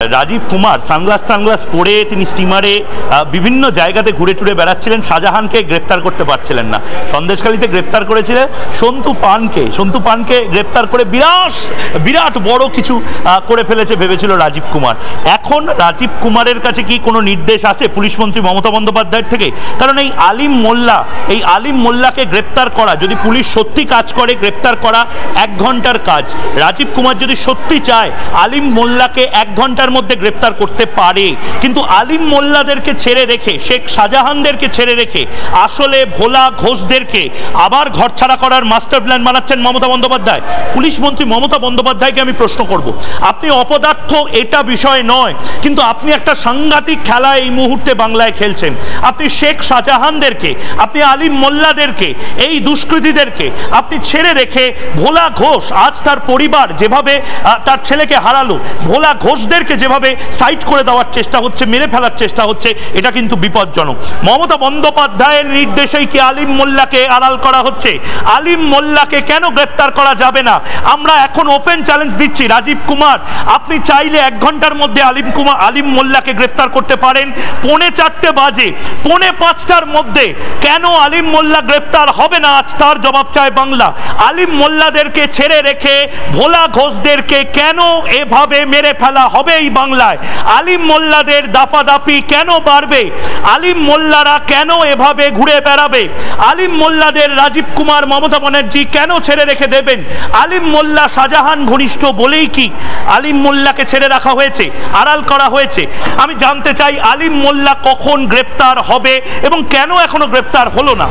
Rajib Kumar sunglass পরে তিনি স্টিমারে বিভিন্ন জায়গাতে ঘুরে টুরে বেড়াচ্ছিলেন। শাহজাহানকে গ্রেপ্তার করতে পারছিলেন না। সন্দেশখালীতে গ্রেপ্তার করেছিলেন সন্তু পানকে গ্রেপ্তার করে বিরাট বড় কিছু করে ফেলেছে ভেবেছিল রাজীব কুমার। এখন রাজীব কুমারের কাছে কি কোনো নির্দেশ আছে পুলিশ মন্ত্রী মমতা বন্দ্যোপাধ্যায়ের থেকে? কারণ এই আলিম মোল্লাকে গ্রেপ্তার করা, যদি পুলিশ সত্যি কাজ করে, গ্রেপ্তার করা 1 ঘন্টার কাজ। রাজীব কুমার যদি সত্যি চায় আলিম মোল্লাকে 1 ঘন্টার মধ্যে গ্রেপ্তার করতে পারে, কিন্তু আলিম মোল্লাদেরকে ছেড়ে রেখে, শেখ শাহজাহানদেরকে ছেড়ে রেখে আসলে ভোলা ঘোষদেরকে আবার ঘরছাড়া করার মাস্টার প্ল্যান বানাচ্ছেন মমতা বন্দ্যোপাধ্যায়। পুলিশ মন্ত্রী মমতা বন্দ্যোপাধ্যায়কে আমি প্রশ্ন করব, আপনি অপদার্থ এটা বিষয় নয়, কিন্তু আপনি একটা সাংঘাতিক খেলা এই মুহূর্তে বাংলায় খেলছেন। আপনি শেখ শাহজাহানদেরকে, আপনি আলিম মোল্লাদেরকে, এই দুষ্কৃতীদেরকে আপনি ছেড়ে রেখে ভোলা ঘোষ, আজ তার পরিবার যেভাবে তার ছেলেকে হারালো, ভোলা ঘোষদেরকে যেভাবে সাইড করে দেওয়ার চেষ্টা হচ্ছে, মেরে ফেলার চেষ্টা হচ্ছে, এটা কিন্তু বিপজ্জনক। মমতা বন্দ্যোপাধ্যায়ের নির্দেশেই কি আলিম মোল্লাকে আড়াল করা হচ্ছে? আলিম মোল্লাকে কেন গ্রেপ্তার করা যাবে না? আমরা এখন ওপেন চ্যালেঞ্জ দিচ্ছি, রাজীব কুমার আপনি চাইলে 1 ঘন্টার মধ্যে আলিম মোল্লাকে গ্রেপ্তার করতে পারেন। 4:45 বাজে, 4:45টার মধ্যে কেন আলিম মোল্লা গ্রেপ্তার হবে না? আজ তার জবাব চায় বাংলা। আলিম মোল্লাদেরকে ছেড়ে রেখে ভোলা ঘোষদেরকে কেন এভাবে মেরে ফেলা হবে এই বাংলায়? আলিম মোল্লাদের দাপাদাপি কেন বাড়বে? আলিম মোল্লারা কেন এভাবে ঘুরে বেড়াবে? আলিম মোল্লাদের রাজীব কুমার মমতা ব্যানার্জি কেন ছেড়ে রেখে দেবেন? আলিম মোল্লা শাহজাহান ঘনিষ্ঠ বলেই কি আলিম মোল্লাকে ছেড়ে রাখা হয়েছে, আড়াল করা হয়েছে? আমি জানতে চাই আলিম মোল্লা কখন গ্রেপ্তার হবে এবং কেন এখনো গ্রেপ্তার হলো না?